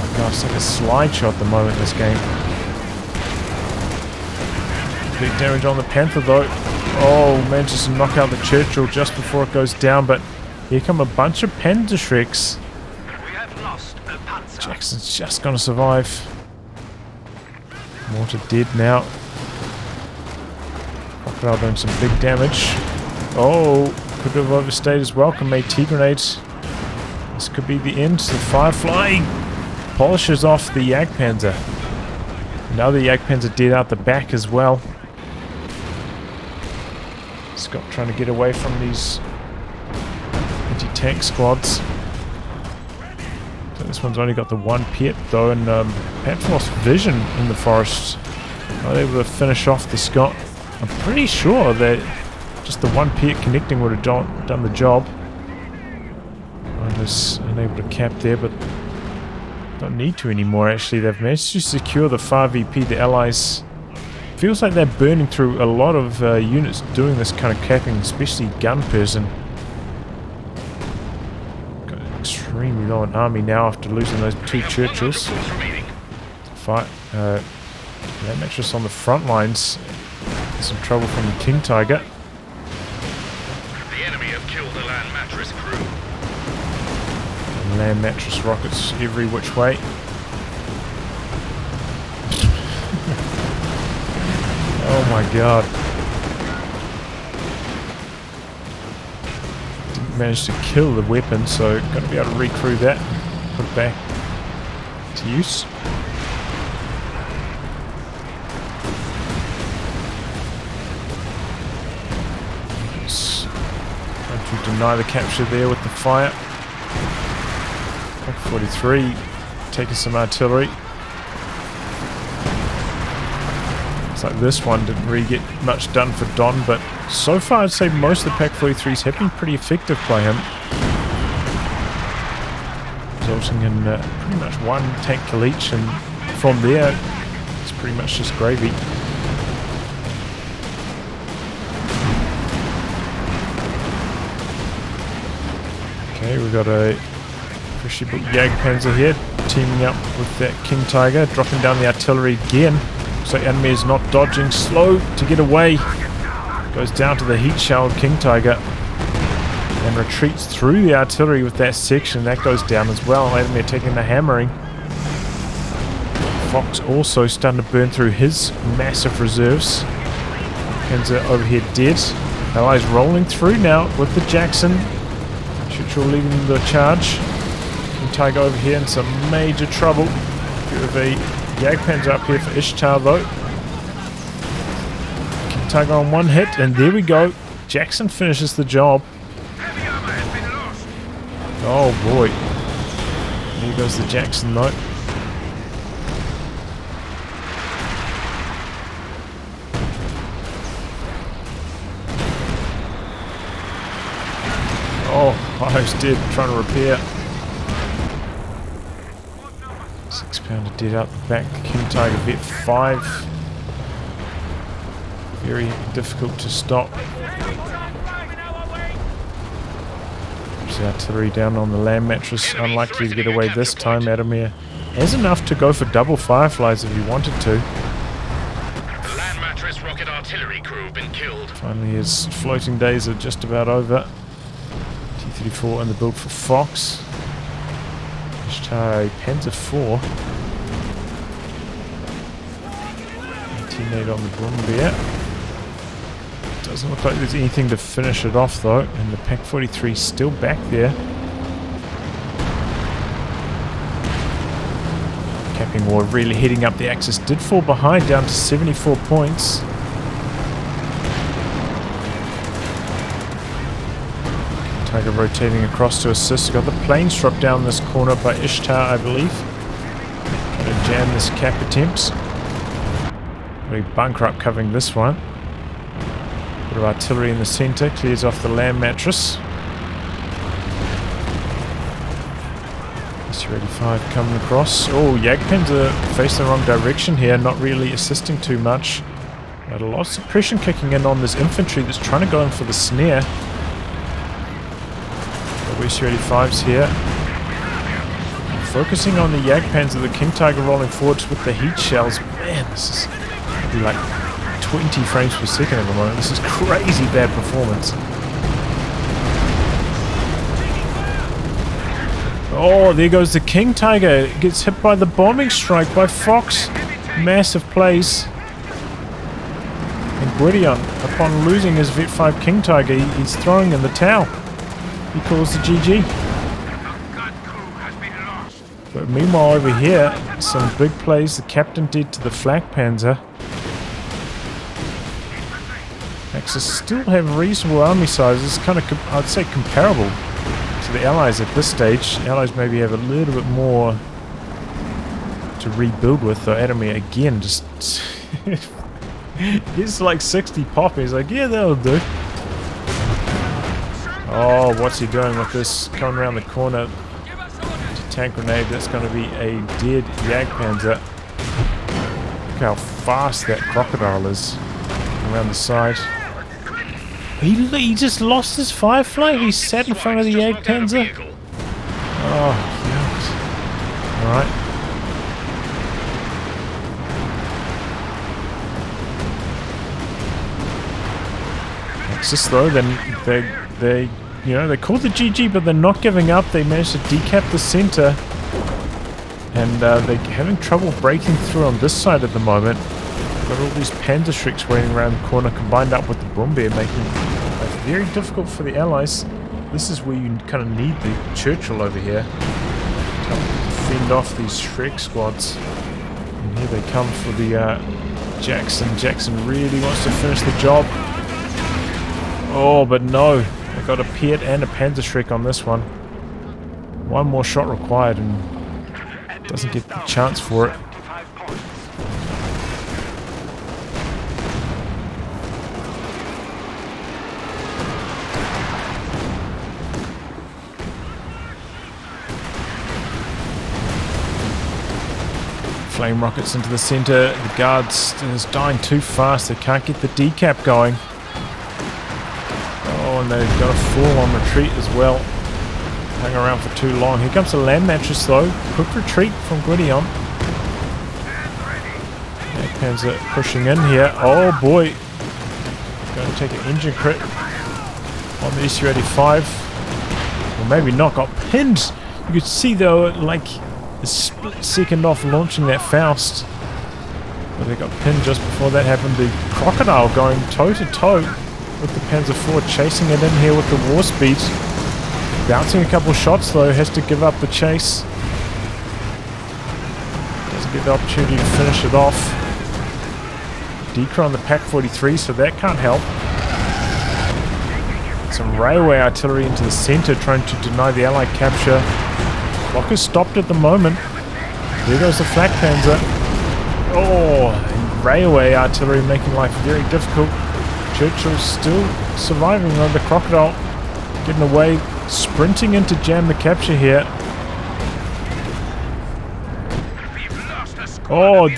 Oh gosh, it's like a slide shot at the moment in this game. Big damage on the Panther though. Oh, manages to knock out the Churchill just before it goes down, but here come a bunch of Panzerschrecks. Jackson's just gonna survive. Mortar dead now. Crocodile doing some big damage. Oh, could have overstayed his welcome. AT grenades. This could be the end. The Firefly polishes off the Jagdpanzer. Now the Jagdpanzer dead out the back as well. Scott trying to get away from these anti-tank squads. So this one's only got the one Piet though, and Pat's lost vision in the forest. Not able to finish off the Scott. I'm pretty sure that just the one Piet connecting would have done the job. I was unable to cap there, but don't need to anymore actually. They've managed to secure the far VP. The Allies... Feels like they're burning through a lot of units doing this kind of capping, especially GunPerson. Got extremely low on army now after losing those 2 Churchills. Fight that mattress on the front lines. Some trouble from the King Tiger. The enemy have killed the land mattress crew. And land mattress rockets every which way. Oh my god. Didn't manage to kill the weapon, so got to be able to recrew that. Put it back to use. Trying to deny the capture there with the fire. Pack 43 taking some artillery. Like this one didn't really get much done for Don, but so far I'd say most of the Pack 43s have been pretty effective by him, resulting in pretty much one tank kill each, and from there it's pretty much just gravy. Okay, we've got a freshly built Jagdpanzer here teaming up with that King Tiger, dropping down the artillery again. So Adamir is not dodging, slow to get away. Goes down to the heat shower King Tiger and retreats through the artillery with that section. That goes down as well. Adamir taking the hammering. Fox also starting to burn through his massive reserves. Panzer over here dead. Allies rolling through now with the Jackson. Churchill leading the charge. King Tiger over here in some major trouble. Bit of a Jagdpanzer up here for Ishtar though. King Tiger on one hit, and there we go. Jackson finishes the job. Oh boy. There goes the Jackson though. Oh, I was dead trying to repair. 6-pounder dead out the back. King Tiger Vet 5. Very difficult to stop. There's artillery down on the land mattress. Unlikely to get away this time. Adamir has enough to go for double Fireflies if he wanted to. Land mattress rocket artillery crew been killed. Finally his floating days are just about over. T-34 in the build for Fox. Ishtar Panzer 4. 18-8 on the Bombardier. Doesn't look like there's anything to finish it off though, and the Pack 43 still back there. Capping War really heading up the axis. Did fall behind, down to 74 points. Tiger rotating across to assist. Got the planes dropped down this corner by Ishtar, I believe. Trying to jam this cap attempts. We bunker up covering this one. Bit of artillery in the centre. Clears off the land mattress. SU-85 coming across. Oh, Jagdpanzer facing the wrong direction here. Not really assisting too much. But a lot of suppression kicking in on this infantry that's trying to go in for the snare. SU-85's here. Focusing on the Jagdpanzer, the King Tiger rolling forwards with the heat shells. Man, this is probably like 20 frames per second at the moment. This is crazy bad performance. Oh, there goes the King Tiger. Gets hit by the bombing strike by Fox. Massive plays. And Gwydion, upon losing his Vet 5 King Tiger, he's throwing in the towel. He calls the GG. But meanwhile over here, some big plays. The captain dead to the flak panzer. Axis still have reasonable army sizes. Kind of, I'd say, comparable to the Allies at this stage. The Allies maybe have a little bit more to rebuild with. Though Adamir again just he's like 60 pop. He's like, yeah, that'll do. Oh, what's he doing with this? Coming around the corner. Tank grenade. That's going to be a dead Jagdpanzer. Look how fast that crocodile is. Around the side. He just lost his Firefly. He sat in front of the Jagdpanzer. Oh, God. Alright. Axis though, then they you know, they called the GG, but they're not giving up. They managed to decap the center, and they're having trouble breaking through on this side at the moment. Got all these Panzer Shreks waiting around the corner, combined up with the Bombardier, making life very difficult for the Allies. This is where you kind of need the Churchill over here to fend off these Shrek squads. And here they come for the Jackson. Jackson really wants to finish the job. Oh, but no. They got a Piet and a Panzer Shrek on this one. One more shot required and doesn't get the chance for it. Flame rockets into the center. The guards is dying too fast. They can't get the decap going. Oh, and they've got a full-on retreat as well. Hang around for too long. Here comes the land mattress though. Quick retreat from Gwydion. Panzer pushing in here. Oh boy. Going to take an engine crit on the SU-85. Or maybe not. Got pinned. You could see though, like a split second off launching that Faust. But they got pinned just before that happened. The crocodile going toe to toe with the Panzer IV chasing it in here with the war speed. Bouncing a couple shots though, has to give up the chase. Doesn't get the opportunity to finish it off. Decra on the Pack 43, so that can't help. Some railway artillery into the center trying to deny the Allied capture. Clock is stopped at the moment. There goes the Flak Panzer. Oh, and railway artillery making life very difficult. Churchill's still surviving on the Crocodile. Getting away, sprinting in to jam the capture here. Oh,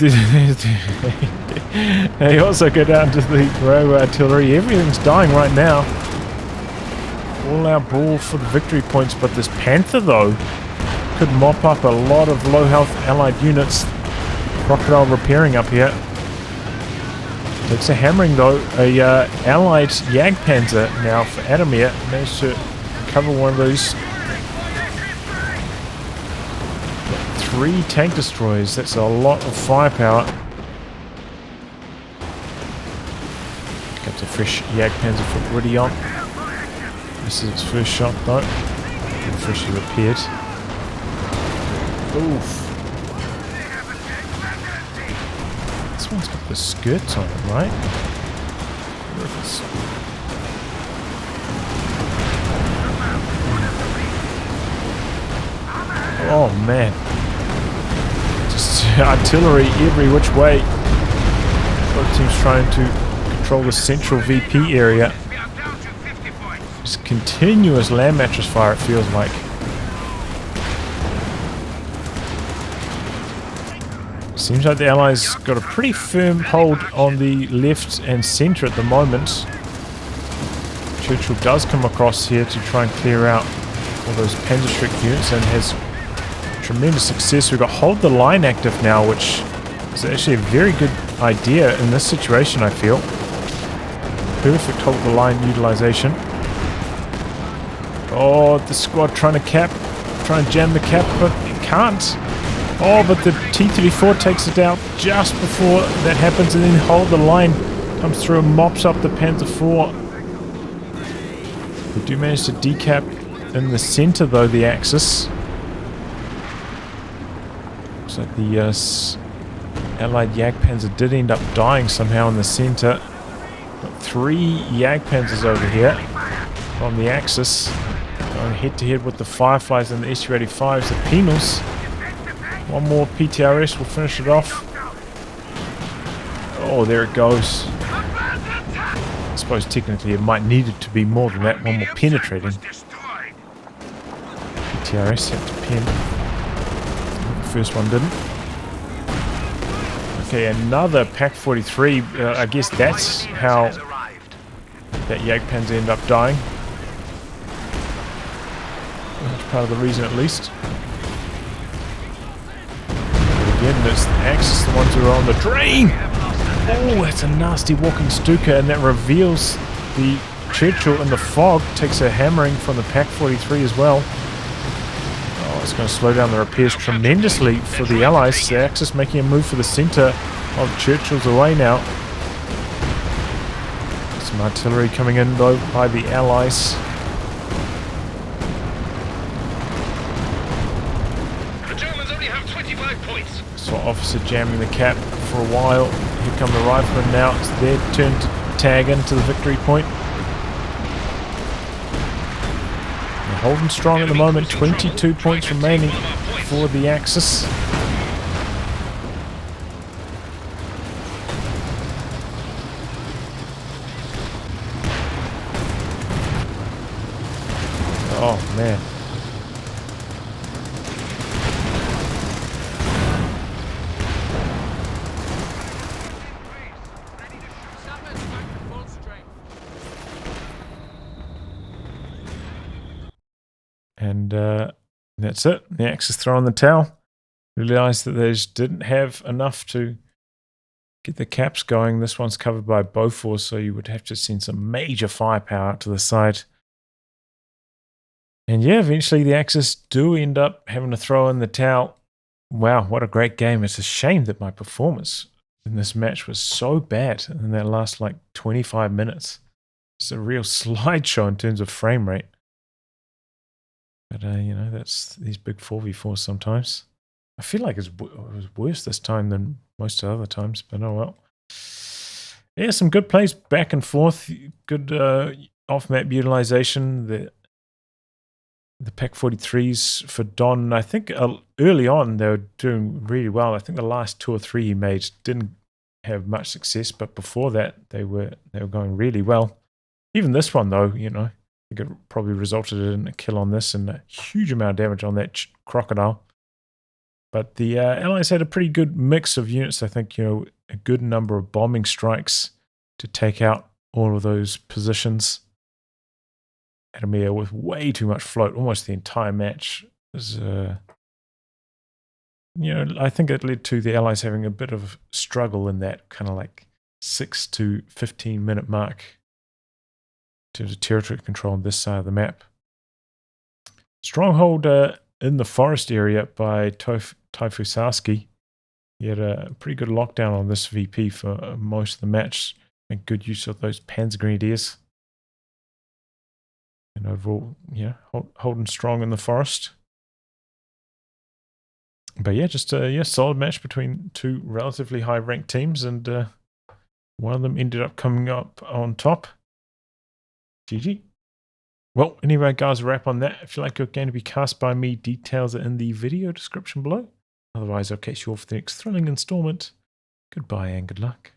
they also go down to the railway artillery. Everything's dying right now. All out brawl for the victory points, but this Panther though could mop up a lot of low health Allied units. Crocodile repairing up here. Takes a hammering though. A Allied Jagdpanzer now for Adamir. Managed to cover one of those. 3 tank destroyers. That's a lot of firepower. Comes a fresh Jagdpanzer for Gwydion. This is its first shot though. And freshly repaired. Oof. This one's got the skirts on it, right? Oh man. Just artillery every which way. Both teams trying to control the central VP area. Just continuous land mattress fire, it feels like. Seems like the Allies got a pretty firm hold on the left and centre at the moment. Churchill does come across here to try and clear out all those Panzerstreak units and has tremendous success. We've got hold the line active now, which is actually a very good idea in this situation, I feel. Perfect hold the line utilization. Oh, the squad trying to jam the cap, but it can't. Oh, but the T-34 takes it out just before that happens, and then hold the line comes through and mops up the Panzer IV. We do manage to decap in the center though, the Axis. Looks like the Allied Jagdpanzer did end up dying somehow in the center. Got 3 Jagdpanzers over here on the Axis. Going head to head with the Fireflies and the SU-85s, the Penals. One more PTRS will finish it off. Oh, there it goes. I suppose technically it might need it to be more than that. One more penetrating. PTRS had to pen. The first one didn't. Okay, another Pack 43. I guess that's how that Jagdpanzer ended up dying. That's part of the reason at least. Again, it's the Axis, the ones who are on the drain. Oh, that's a nasty walking Stuka, and that reveals the Churchill in the fog. Takes a hammering from the Pack 43 as well. Oh, it's going to slow down the repairs tremendously for the Allies. The Axis making a move for the center of Churchill's away now. Some artillery coming in though by the Allies. So officer jamming the cap for a while. Here come the riflemen now. It's their turn to tag into the victory point. They're holding strong at the moment. 22 points remaining for the Axis. Oh man. And that's it. The Axis throwing the towel. Realised that they just didn't have enough to get the caps going. This one's covered by Bofors, so you would have to send some major firepower out to the side. And yeah, eventually the Axis do end up having to throw in the towel. Wow, what a great game. It's a shame that my performance in this match was so bad in that last like 25 minutes. It's a real slideshow in terms of frame rate. But, you know, that's these big 4v4s sometimes. I feel like it was worse this time than most other times, but oh well. Yeah, some good plays back and forth. Good off-map utilization. The Pack 43s for Don, I think early on they were doing really well. I think the last 2 or 3 he made didn't have much success, but before that they were going really well. Even this one though, you know, I think it probably resulted in a kill on this and a huge amount of damage on that crocodile. But the Allies had a pretty good mix of units. I think, you know, a good number of bombing strikes to take out all of those positions. Adamir with way too much float, almost the entire match. Was, you know, I think it led to the Allies having a bit of struggle in that kind of like 6 to 15 minute mark in terms of territory control on this side of the map. Stronghold in the forest area by Tyfusarski. He had a pretty good lockdown on this VP for most of the match and good use of those Panzergrenadiers. And overall, yeah, holding strong in the forest. But yeah, just a solid match between 2 relatively high-ranked teams, and one of them ended up coming up on top. GG. Well, anyway, guys, wrap on that. If you like your game to be cast by me, details are in the video description below. Otherwise, I'll catch you all for the next thrilling installment. Goodbye and good luck.